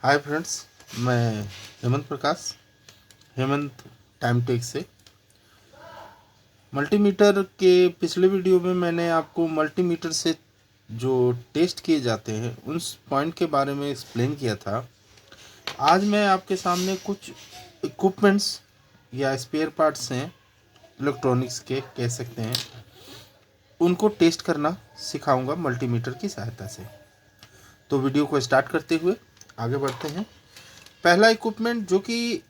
Hi friends, मैं हेमंत प्रकाश, Hemant time take से। Multimeter के पिछले वीडियो में मैंने आपको मल्टीमीटर से जो टेस्ट किए जाते हैं उस पॉइंट के बारे में एक्सप्लेन किया था। आज मैं आपके सामने कुछ इक्विपमेंट्स या स्पेयर पार्ट्स हैं, इलेक्ट्रॉनिक्स के कह सकते हैं, उनको टेस्ट करना सिखाऊंगा मल्टीमीटर की सहायता से। तो वीडियो को स्टार्ट करते हुए आगे बढ़ते हैं। पहला इक्विपमेंट जो कि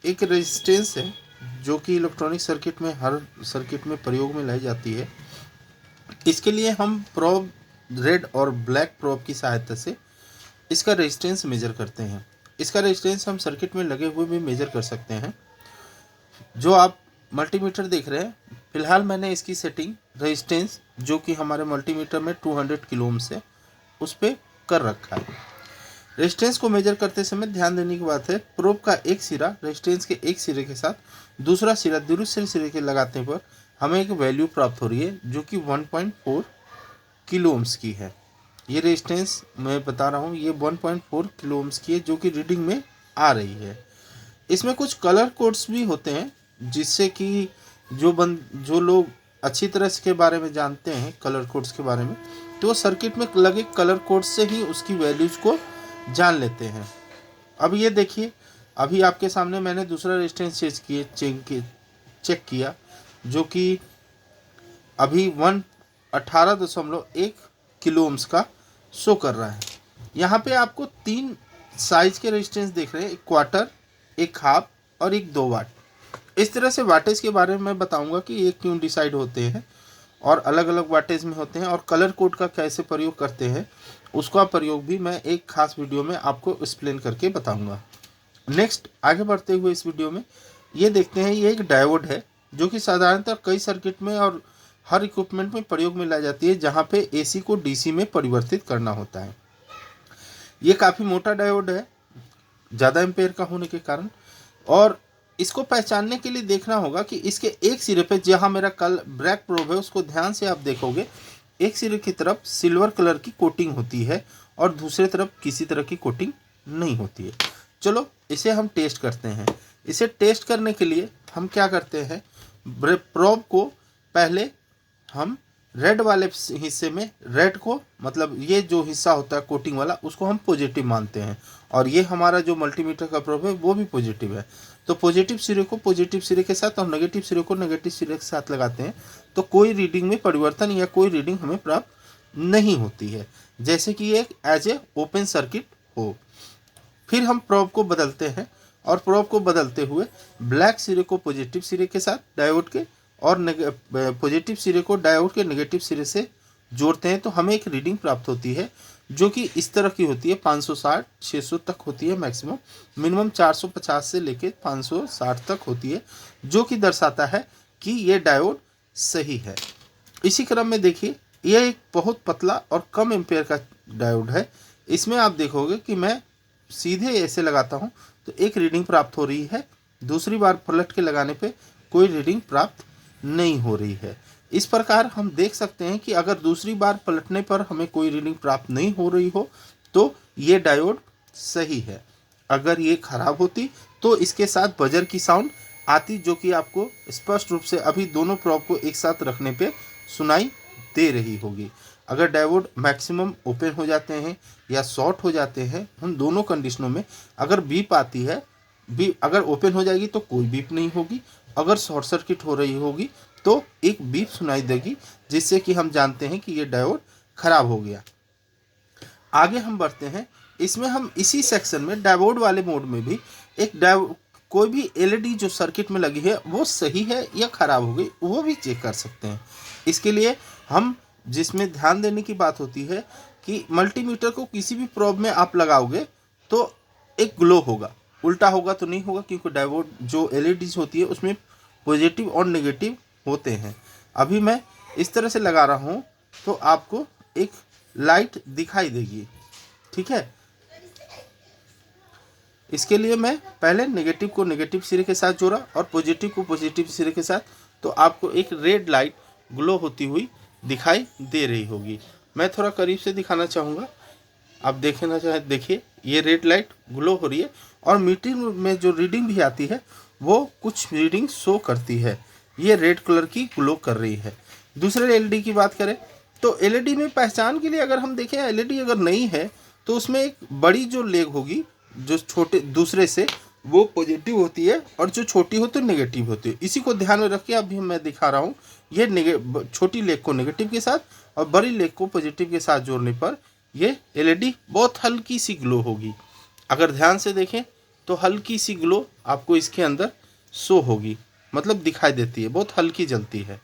एक रेजिस्टेंस है, जो कि इलेक्ट्रॉनिक सर्किट में हर सर्किट में प्रयोग में लाई जाती है। इसके लिए हम प्रोब रेड और ब्लैक प्रोब की सहायता से इसका रेजिस्टेंस मेजर करते हैं। इसका रेजिस्टेंस हम सर्किट में लगे हुए भी मेजर कर सकते हैं। जो आप मल्टीमीटर देख रहे हैं, फिलहाल मैंने इसकी सेटिंग रेजिस्टेंस जो कि हमारे मल्टीमीटर में 200 किलो ओम है उस पर कर रखा है। रेजिस्टेंस को मेजर करते समय ध्यान देने की बात है, प्रोब का एक सिरा रेजिस्टेंस के एक सिरे के साथ दूसरा सिरा दूसरे सिरे के लगाने पर हमें एक वैल्यू प्राप्त हो रही है जो कि 1.4 किलो ओम्स की है। ये रेजिस्टेंस मैं बता रहा हूँ, ये 1.4 किलो ओम्स की है जो कि रीडिंग में आ रही है। इसमें कुछ कलर कोड्स भी होते हैं जिससे कि जो लोग अच्छी तरह से के बारे में जानते हैं कलर कोड्स के बारे में, तो सर्किट में लगे कलर कोड्स से ही उसकी वैल्यूज़ को जान लेते हैं। अब ये देखिए, अभी आपके सामने मैंने दूसरा रेजिस्टेंस चेक किया जो कि अभी 18.1 किलो ओम्स का शो कर रहा है। यहाँ पे आपको 3 साइज के रेजिस्टेंस देख रहे हैं, एक क्वार्टर, एक हाफ और एक 2 वाट। इस तरह से वाटेज के बारे में मैं बताऊंगा कि ये क्यों डिसाइड होते हैं और अलग अलग वाटेज में होते हैं और कलर कोड का कैसे प्रयोग करते हैं, उसका प्रयोग भी मैं एक खास वीडियो में आपको एक्सप्लेन करके बताऊंगा। नेक्स्ट आगे बढ़ते हुए इस वीडियो में ये देखते हैं, ये एक डायोड है जो कि साधारणतः कई सर्किट में और हर इक्विपमेंट में प्रयोग में लाई जाती है जहां पे एसी को डीसी में परिवर्तित करना होता है। ये काफ़ी मोटा डायोड है ज़्यादा एम्पेयर का होने के कारण, और इसको पहचानने के लिए देखना होगा कि इसके एक सिरे पे जहाँ मेरा कल ब्लैक प्रोब है उसको ध्यान से आप देखोगे, एक सिरे की तरफ सिल्वर कलर की कोटिंग होती है और दूसरी तरफ किसी तरह की कोटिंग नहीं होती है। चलो इसे हम टेस्ट करते हैं। इसे टेस्ट करने के लिए हम क्या करते हैं, प्रोब को पहले हम रेड वाले हिस्से में, रेड को मतलब ये जो हिस्सा होता है कोटिंग वाला, उसको हम पॉजिटिव मानते हैं और ये हमारा जो मल्टीमीटर का प्रोब है वो भी पॉजिटिव है। तो पॉजिटिव सिरे को पॉजिटिव सिरे के साथ और नेगेटिव सिरे को नेगेटिव सिरे के साथ लगाते हैं तो कोई रीडिंग में परिवर्तन या कोई रीडिंग हमें प्राप्त नहीं होती है, जैसे कि एक एज ए ओपन सर्किट हो। फिर हम प्रोब को बदलते हैं और प्रोब को बदलते हुए ब्लैक सिरे को पॉजिटिव सिरे के साथ डायोड के और पॉजिटिव सिरे को डायोड के नेगेटिव सिरे से जोड़ते हैं तो हमें एक रीडिंग प्राप्त होती है जो कि इस तरह की होती है, 560 600 तक होती है मैक्सिमम, मिनिमम 450 से लेके 560 तक होती है, जो कि दर्शाता है कि ये डायोड सही है। इसी क्रम में देखिए, यह एक बहुत पतला और कम एम्पेयर का डायोड है। इसमें आप देखोगे कि मैं सीधे ऐसे लगाता हूँ तो एक रीडिंग प्राप्त हो रही है, दूसरी बार पलट के लगाने पे कोई रीडिंग प्राप्त नहीं हो रही है। इस प्रकार हम देख सकते हैं कि अगर दूसरी बार पलटने पर हमें कोई रीडिंग प्राप्त नहीं हो रही हो तो ये डायोड सही है। अगर ये खराब होती तो इसके साथ बजर की साउंड आती, जो कि आपको स्पष्ट रूप से अभी दोनों प्रोब को एक साथ रखने पे सुनाई दे रही होगी। अगर डायोड मैक्सिमम ओपन हो जाते हैं या शॉर्ट हो जाते हैं, उन दोनों कंडीशनों में अगर बीप आती है, बीप अगर ओपन हो जाएगी तो कोई बीप नहीं होगी, अगर शॉर्ट सर्किट हो रही होगी तो एक बीप सुनाई देगी, जिससे कि हम जानते हैं कि ये डायोड खराब हो गया। आगे हम बढ़ते हैं, इसमें हम इसी सेक्शन में डायोड वाले मोड में भी एक डायोड, कोई भी एलईडी जो सर्किट में लगी है वो सही है या खराब हो गई वो भी चेक कर सकते हैं। इसके लिए हम जिसमें ध्यान देने की बात होती है कि मल्टीमीटर को किसी भी प्रोब में आप लगाओगे तो एक ग्लो होगा, उल्टा होगा तो नहीं होगा, क्योंकि डायोड जो एलईडीज होती है उसमें पॉजिटिव और नेगेटिव होते हैं। अभी मैं इस तरह से लगा रहा हूँ तो आपको एक लाइट दिखाई देगी, ठीक है। इसके लिए मैं पहले नेगेटिव को नेगेटिव सिरे के साथ जोड़ा और पॉजिटिव को पॉजिटिव सिरे के साथ, तो आपको एक रेड लाइट ग्लो होती हुई दिखाई दे रही होगी। मैं थोड़ा करीब से दिखाना चाहूँगा। आप देखें ना चाहे देखिए, ये रेड लाइट ग्लो हो रही है और मीटर में जो रीडिंग भी आती है वो कुछ रीडिंग शो करती है, ये रेड कलर की ग्लो कर रही है। दूसरे एलईडी की बात करें तो एलईडी में पहचान के लिए अगर हम देखें, एलईडी अगर नहीं है तो उसमें एक बड़ी जो लेग होगी जो छोटे दूसरे से, वो पॉजिटिव होती है और जो छोटी होती है नेगेटिव होती है। इसी को ध्यान में रख के अभी मैं दिखा रहा हूँ, ये छोटी लेग को नेगेटिव के साथ और बड़ी लेग को पॉजिटिव के साथ जोड़ने पर ये एलईडी बहुत हल्की सी ग्लो होगी। अगर ध्यान से देखें तो हल्की सी ग्लो आपको इसके अंदर शो होगी, मतलब दिखाई देती है, बहुत हल्की जलती है।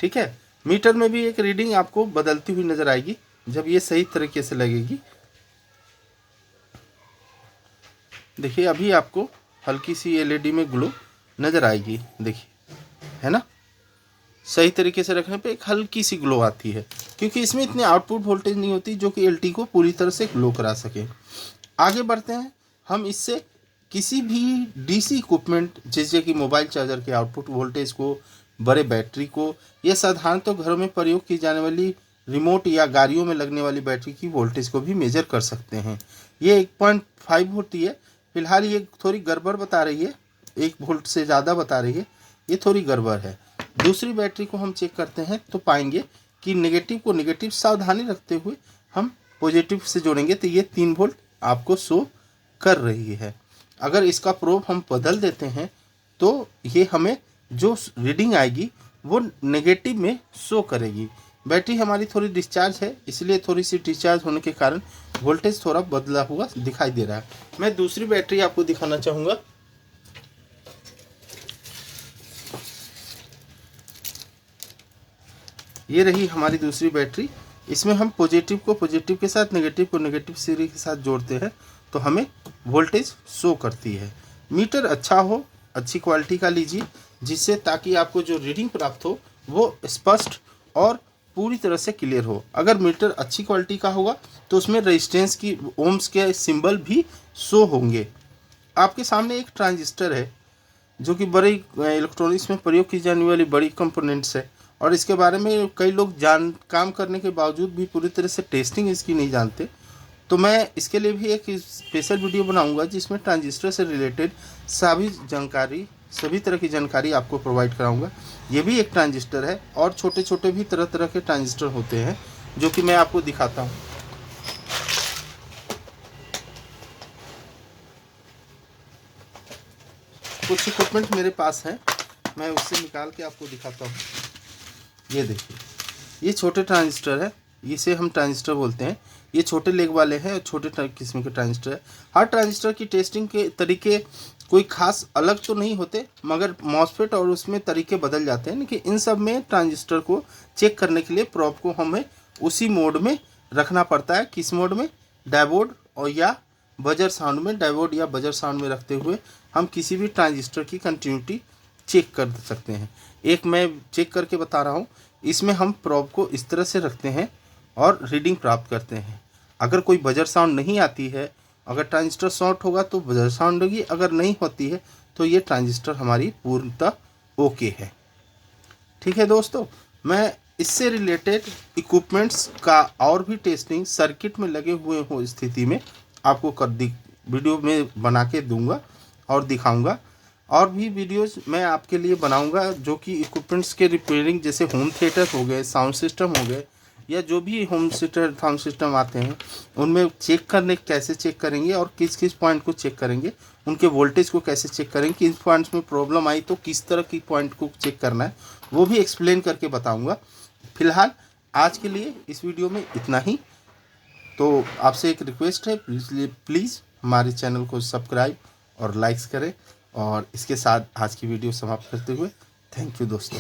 ठीक है, मीटर में भी एक रीडिंग आपको बदलती हुई नजर आएगी जब ये सही तरीके से लगेगी। देखिए अभी आपको हल्की सी एलईडी में ग्लो नज़र आएगी, देखिए, है ना। सही तरीके से रखने पे एक हल्की सी ग्लो आती है, क्योंकि इसमें इतनी आउटपुट वोल्टेज नहीं होती जो कि एलटी को पूरी तरह से ग्लो करा सके। आगे बढ़ते हैं, हम इससे किसी भी डीसी इक्विपमेंट जैसे कि मोबाइल चार्जर के आउटपुट वोल्टेज को, बड़े बैटरी को, या साधारणतः घरों में प्रयोग की जाने वाली रिमोट या गाड़ियों में लगने वाली बैटरी की वोल्टेज को भी मेजर कर सकते हैं। ये 1.5 होती है, फिलहाल ये थोड़ी गड़बड़ बता रही है, 1 वोल्ट से ज़्यादा बता रही है, ये थोड़ी गड़बड़ है। दूसरी बैटरी को हम चेक करते हैं तो पाएंगे कि नेगेटिव को नेगेटिव सावधानी रखते हुए हम पॉजिटिव से जोड़ेंगे तो ये 3 वोल्ट आपको शो कर रही है। अगर इसका प्रोब हम बदल देते हैं तो ये हमें जो रीडिंग आएगी वो नेगेटिव में शो करेगी। बैटरी हमारी थोड़ी डिस्चार्ज है, इसलिए थोड़ी सी डिस्चार्ज होने के कारण वोल्टेज थोड़ा बदला हुआ दिखाई दे रहा है। मैं दूसरी बैटरी आपको दिखाना चाहूँगा। ये रही हमारी दूसरी बैटरी। इसमें हम पॉजिटिव को पॉजिटिव के साथ, नेगेटिव को नेगेटिव सीरीज के साथ जोड़ते हैं तो हमें वोल्टेज शो करती है। मीटर अच्छा हो, अच्छी क्वालिटी का लीजिए, जिससे ताकि आपको जो रीडिंग प्राप्त हो वो स्पष्ट और पूरी तरह से क्लियर हो। अगर मीटर अच्छी क्वालिटी का होगा तो उसमें रेजिस्टेंस की, ओम्स के सिंबल भी शो होंगे। आपके सामने एक ट्रांजिस्टर है जो कि बड़ी इलेक्ट्रॉनिक्स में प्रयोग की जाने वाली बड़ी कंपोनेंट्स है, और इसके बारे में कई लोग काम करने के बावजूद भी पूरी तरह से टेस्टिंग इसकी नहीं जानते। तो मैं इसके लिए भी एक स्पेशल वीडियो बनाऊंगा जिसमें ट्रांजिस्टर से रिलेटेड सभी तरह की जानकारी आपको प्रोवाइड कराऊंगा। ये भी एक ट्रांजिस्टर है और छोटे छोटे भी तरह तरह के ट्रांजिस्टर होते हैं जो कि मैं आपको दिखाता हूँ। कुछ इक्विपमेंट मेरे पास हैं, मैं उससे निकाल के आपको दिखाता हूँ। ये देखिए, ये छोटे ट्रांजिस्टर है, इसे हम ट्रांजिस्टर बोलते हैं। ये छोटे लेग वाले हैं और छोटे किस्म के ट्रांजिस्टर है। हर ट्रांजिस्टर की टेस्टिंग के तरीके कोई खास अलग तो नहीं होते, मगर मॉसफेट और उसमें तरीके बदल जाते हैं। लेकिन इन सब में ट्रांजिस्टर को चेक करने के लिए प्रोब को हमें उसी मोड में रखना पड़ता है। किस मोड में? डायोड और या बजर साउंड में। डायोड या बजर साउंड में रखते हुए हम किसी भी ट्रांजिस्टर की कंटिन्यूटी चेक कर सकते हैं। एक मैं चेक करके बता रहा हूँ। इसमें हम प्रोब को इस तरह से रखते हैं और रीडिंग प्राप्त करते हैं। अगर कोई बजर साउंड नहीं आती है, अगर ट्रांजिस्टर शॉर्ट होगा तो बजर साउंड होगी, अगर नहीं होती है तो ये ट्रांजिस्टर हमारी पूर्णतः ओके है। ठीक है दोस्तों, मैं इससे रिलेटेड इक्विपमेंट्स का और भी टेस्टिंग सर्किट में लगे हुए हो स्थिति में आपको वीडियो में बना के दूंगा और दिखाऊंगा। और भी वीडियोस मैं आपके लिए बनाऊंगा जो कि इक्विपमेंट्स के रिपेयरिंग, जैसे होम थिएटर हो गए, साउंड सिस्टम हो गए, या जो भी होम थिएटर साउंड सिस्टम आते हैं उनमें कैसे चेक करेंगे और किस किस पॉइंट को चेक करेंगे, उनके वोल्टेज को कैसे चेक करेंगे, किस पॉइंट्स में प्रॉब्लम आई तो किस तरह की पॉइंट को चेक करना है, वो भी एक्सप्लेन करके बताऊँगा। फिलहाल आज के लिए इस वीडियो में इतना ही। तो आपसे एक रिक्वेस्ट है, प्लीज़ हमारे चैनल को सब्सक्राइब और लाइक्स करें। और इसके साथ आज की वीडियो समाप्त करते हुए थैंक यू दोस्तों।